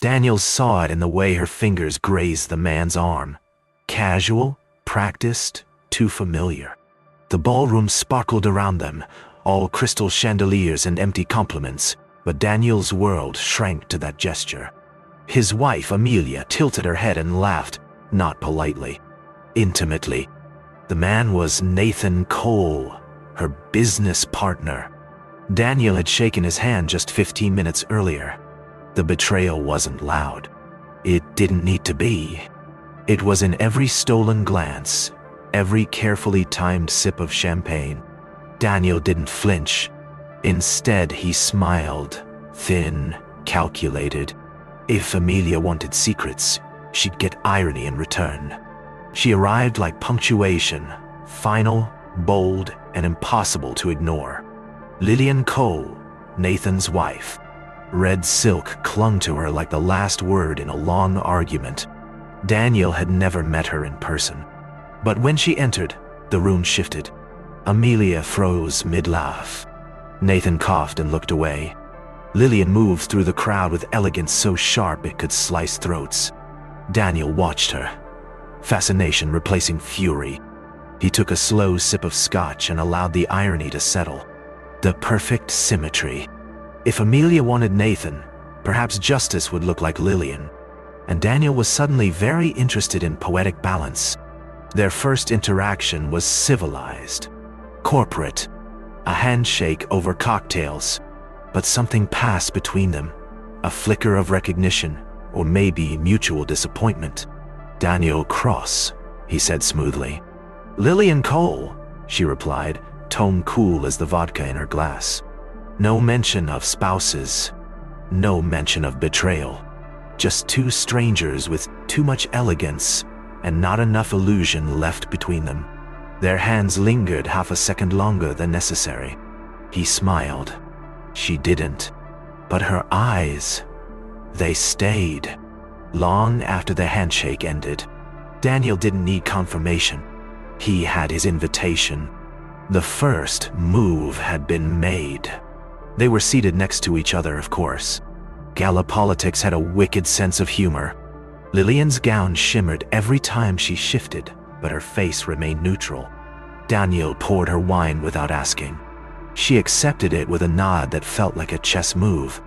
Daniel saw it in the way her fingers grazed the man's arm. Casual, practiced, too familiar. The ballroom sparkled around them, all crystal chandeliers and empty compliments, but Daniel's world shrank to that gesture. His wife, Amelia, tilted her head and laughed, not politely, intimately. The man was Nathan Cole, her business partner. Daniel had shaken his hand just 15 minutes earlier. The betrayal wasn't loud. It didn't need to be. It was in every stolen glance, every carefully timed sip of champagne. Daniel didn't flinch. Instead, he smiled, thin, calculated. If Amelia wanted secrets, she'd get irony in return. She arrived like punctuation, final, bold, and impossible to ignore. Lillian Cole, Nathan's wife. Red silk clung to her like the last word in a long argument. Daniel had never met her in person. But when she entered, the room shifted. Amelia froze mid-laugh. Nathan coughed and looked away. Lillian moved through the crowd with elegance so sharp it could slice throats. Daniel watched her, fascination replacing fury. He took a slow sip of scotch and allowed the irony to settle. The perfect symmetry. If Amelia wanted Nathan, perhaps justice would look like Lillian. And Daniel was suddenly very interested in poetic balance. Their first interaction was civilized, corporate, a handshake over cocktails. But something passed between them, a flicker of recognition, or maybe mutual disappointment. "Daniel Cross," he said smoothly. "Lillian Cole," she replied, tone cool as the vodka in her glass. No mention of spouses, no mention of betrayal. Just two strangers with too much elegance and not enough illusion left between them. Their hands lingered half a second longer than necessary. He smiled. She didn't. But her eyes, they stayed. Long after the handshake ended. Daniel didn't need confirmation. He had his invitation. The first move had been made. They were seated next to each other, of course. Gala politics had a wicked sense of humor. Lillian's gown shimmered every time she shifted, but her face remained neutral. Daniel poured her wine without asking. She accepted it with a nod that felt like a chess move.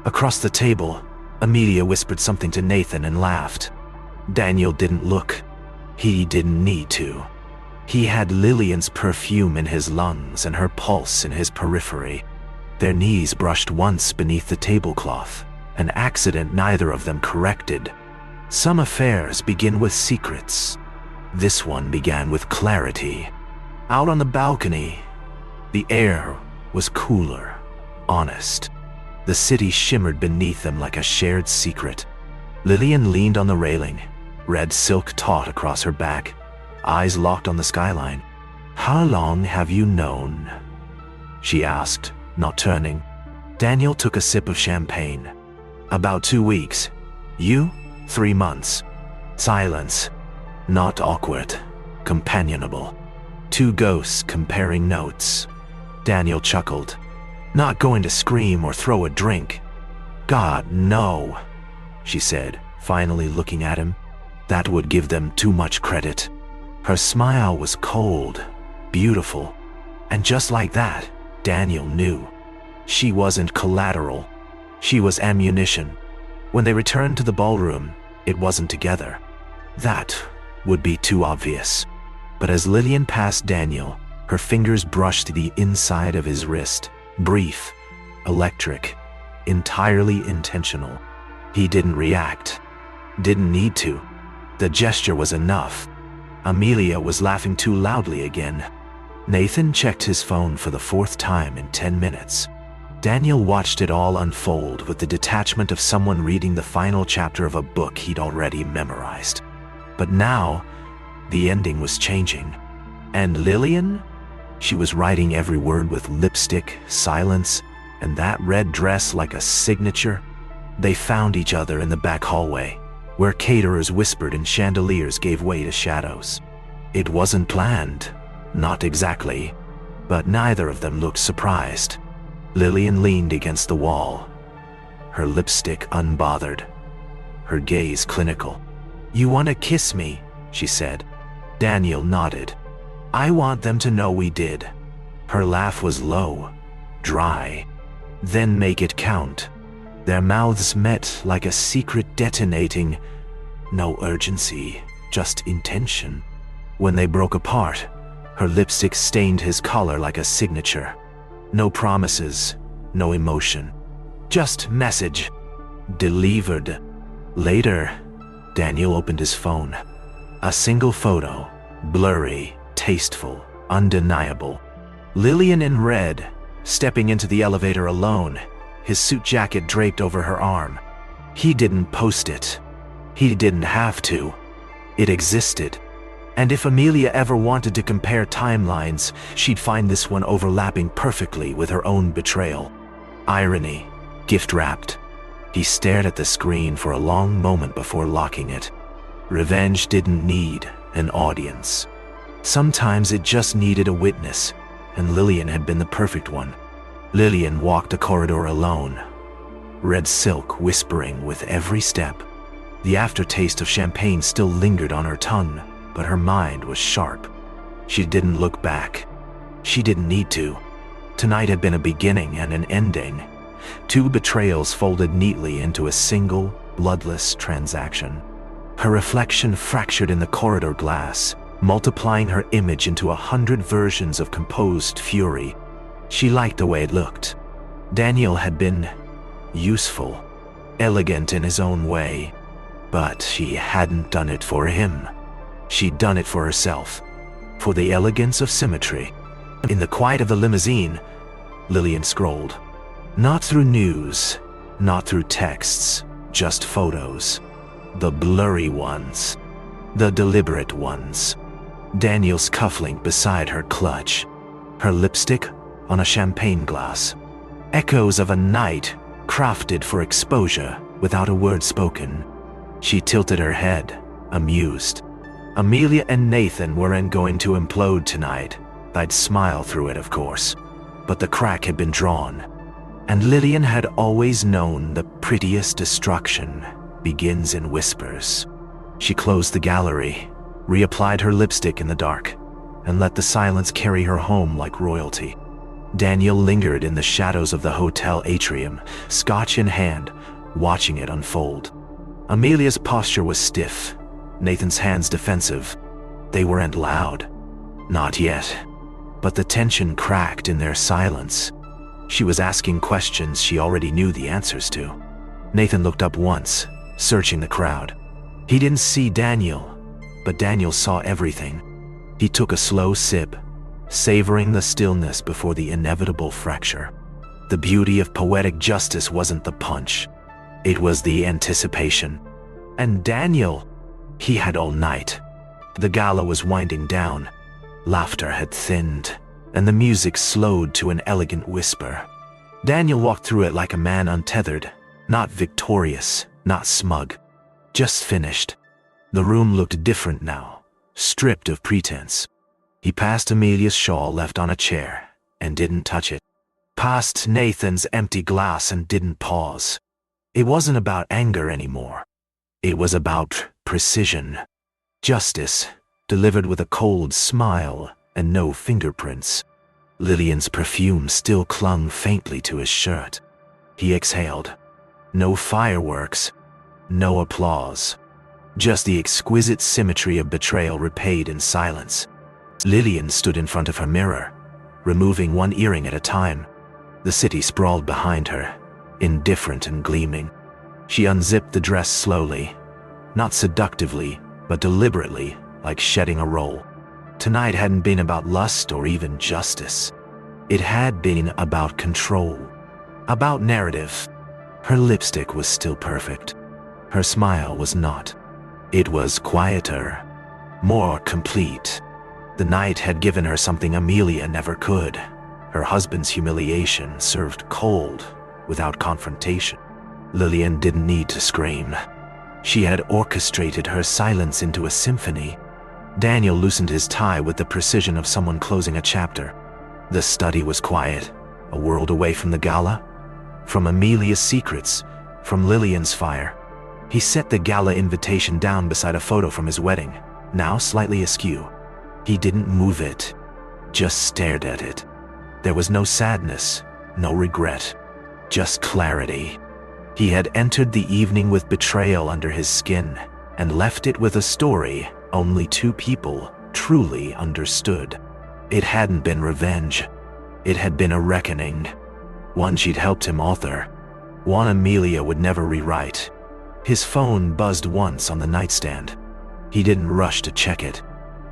Across the table, Amelia whispered something to Nathan and laughed. Daniel didn't look. He didn't need to. He had Lillian's perfume in his lungs and her pulse in his periphery. Their knees brushed once beneath the tablecloth, an accident neither of them corrected. Some affairs begin with secrets. This one began with clarity. Out on the balcony, the air was cooler, honest. The city shimmered beneath them like a shared secret. Lillian leaned on the railing, red silk taut across her back, eyes locked on the skyline. "How long have you known?" she asked, not turning. Daniel took a sip of champagne. "About 2 weeks. You? 3 months." Silence. Not awkward. Companionable. Two ghosts comparing notes. Daniel chuckled. "Not going to scream or throw a drink." "God, no," she said, finally looking at him. That would give them too much credit. Her smile was cold, beautiful, and just like that, Daniel knew. She wasn't collateral. She was ammunition. When they returned to the ballroom, it wasn't together. That would be too obvious. But as Lillian passed Daniel, her fingers brushed the inside of his wrist. Brief, electric, entirely intentional. He didn't react. Didn't need to. The gesture was enough. Amelia was laughing too loudly again. Nathan checked his phone for the 4th time in 10 minutes. Daniel watched it all unfold with the detachment of someone reading the final chapter of a book he'd already memorized. But now, the ending was changing. And Lillian? She was writing every word with lipstick, silence, and that red dress like a signature. They found each other in the back hallway, where caterers whispered and chandeliers gave way to shadows. It wasn't planned, not exactly, but neither of them looked surprised. Lillian leaned against the wall, her lipstick unbothered, her gaze clinical. "You want to kiss me?" she said. Daniel nodded. "I want them to know we did." Her laugh was low, dry. "Then make it count." Their mouths met like a secret detonating. No urgency, just intention. When they broke apart, her lipstick stained his collar like a signature. No promises, no emotion. Just message. Delivered. Later, Daniel opened his phone. A single photo, blurry, tasteful, undeniable. Lillian in red, stepping into the elevator alone, his suit jacket draped over her arm. He didn't post it. He didn't have to. It existed. And if Amelia ever wanted to compare timelines, she'd find this one overlapping perfectly with her own betrayal. Irony, gift-wrapped. He stared at the screen for a long moment before locking it. Revenge didn't need an audience. Sometimes it just needed a witness, and Lillian had been the perfect one. Lillian walked the corridor alone, red silk whispering with every step. The aftertaste of champagne still lingered on her tongue, but her mind was sharp. She didn't look back. She didn't need to. Tonight had been a beginning and an ending. Two betrayals folded neatly into a single, bloodless transaction. Her reflection fractured in the corridor glass, multiplying her image into 100 versions of composed fury. She liked the way it looked. Daniel had been useful, elegant in his own way, but she hadn't done it for him. She'd done it for herself, for the elegance of symmetry. In the quiet of the limousine, Lillian scrolled. Not through news, not through texts, just photos. The blurry ones, the deliberate ones. Daniel's cufflink beside her clutch, her lipstick on a champagne glass. Echoes of a night crafted for exposure without a word spoken. She tilted her head, amused. Amelia and Nathan weren't going to implode tonight. I'd smile through it, of course. But the crack had been drawn. And Lillian had always known the prettiest destruction begins in whispers. She closed the gallery, reapplied her lipstick in the dark, and let the silence carry her home like royalty. Daniel lingered in the shadows of the hotel atrium, scotch in hand, watching it unfold. Amelia's posture was stiff, Nathan's hands defensive. They weren't loud. Not yet. But the tension cracked in their silence. She was asking questions she already knew the answers to. Nathan looked up once, searching the crowd. He didn't see Daniel, but Daniel saw everything. He took a slow sip, savoring the stillness before the inevitable fracture. The beauty of poetic justice wasn't the punch. It was the anticipation. And Daniel, he had all night. The gala was winding down. Laughter had thinned, and the music slowed to an elegant whisper. Daniel walked through it like a man untethered, not victorious, not smug, just finished. The room looked different now, stripped of pretense. He passed Amelia's shawl left on a chair and didn't touch it. Passed Nathan's empty glass and didn't pause. It wasn't about anger anymore. It was about precision. Justice, delivered with a cold smile and no fingerprints. Lillian's perfume still clung faintly to his shirt. He exhaled. No fireworks, no applause. Just the exquisite symmetry of betrayal repaid in silence. Lillian stood in front of her mirror, removing one earring at a time. The city sprawled behind her, indifferent and gleaming. She unzipped the dress slowly, not seductively, but deliberately, like shedding a roll. Tonight hadn't been about lust or even justice. It had been about control, about narrative. Her lipstick was still perfect. Her smile was not. It was quieter, more complete. The night had given her something Amelia never could. Her husband's humiliation served cold, without confrontation. Lillian didn't need to scream. She had orchestrated her silence into a symphony. Daniel loosened his tie with the precision of someone closing a chapter. The study was quiet, a world away from the gala, from Amelia's secrets, from Lillian's fire. He set the gala invitation down beside a photo from his wedding, now slightly askew. He didn't move it, just stared at it. There was no sadness, no regret, just clarity. He had entered the evening with betrayal under his skin and left it with a story only two people truly understood. It hadn't been revenge. It had been a reckoning. One she'd helped him author. One Amelia would never rewrite. His phone buzzed once on the nightstand. He didn't rush to check it.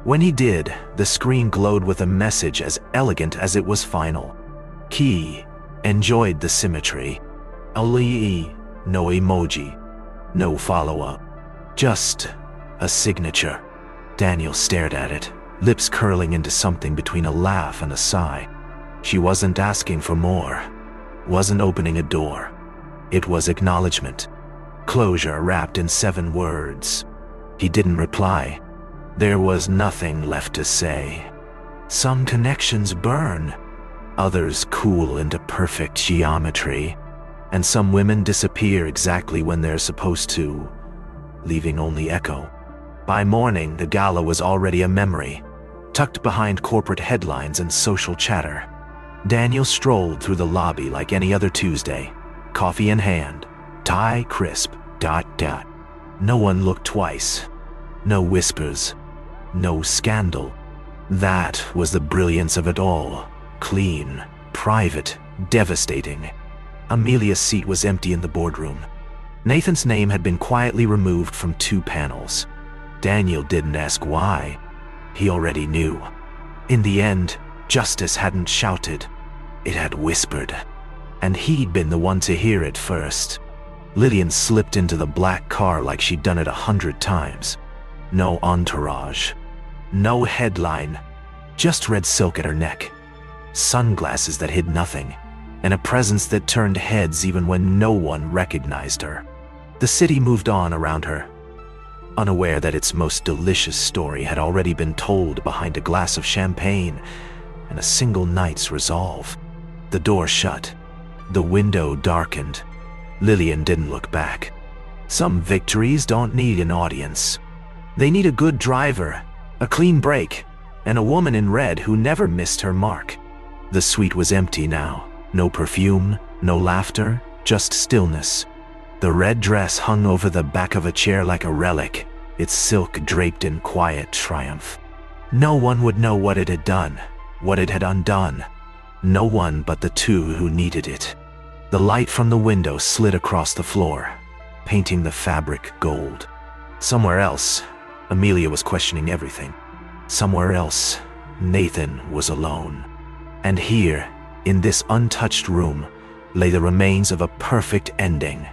When he did, the screen glowed with a message as elegant as it was final. Key, enjoyed the symmetry. Only no emoji, no follow-up. Just a signature. Daniel stared at it, lips curling into something between a laugh and a sigh. She wasn't asking for more, wasn't opening a door. It was acknowledgement. Closure wrapped in 7 words. He didn't reply. There was nothing left to say. Some connections burn, others cool into perfect geometry, and some women disappear exactly when they're supposed to, leaving only echo. By morning, the gala was already a memory, tucked behind corporate headlines and social chatter. Daniel strolled through the lobby like any other Tuesday, coffee in hand, tie crisp, ... No one looked twice. No whispers. No scandal. That was the brilliance of it all. Clean, private, devastating. Amelia's seat was empty in the boardroom. Nathan's name had been quietly removed from 2 panels. Daniel didn't ask why. He already knew. In the end, justice hadn't shouted. It had whispered. And he'd been the one to hear it first. Lillian slipped into the black car like she'd done it 100 times. No entourage. No headline. Just red silk at her neck. Sunglasses that hid nothing. And a presence that turned heads even when no one recognized her. The city moved on around her, unaware that its most delicious story had already been told behind a glass of champagne and a single night's resolve. The door shut. The window darkened. Lillian didn't look back. Some victories don't need an audience. They need a good driver, a clean break, and a woman in red who never missed her mark. The suite was empty now. No perfume, no laughter, just stillness. The red dress hung over the back of a chair like a relic, its silk draped in quiet triumph. No one would know what it had done, what it had undone. No one but the two who needed it. The light from the window slid across the floor, painting the fabric gold. Somewhere else, Amelia was questioning everything. Somewhere else, Nathan was alone. And here, in this untouched room, lay the remains of a perfect ending.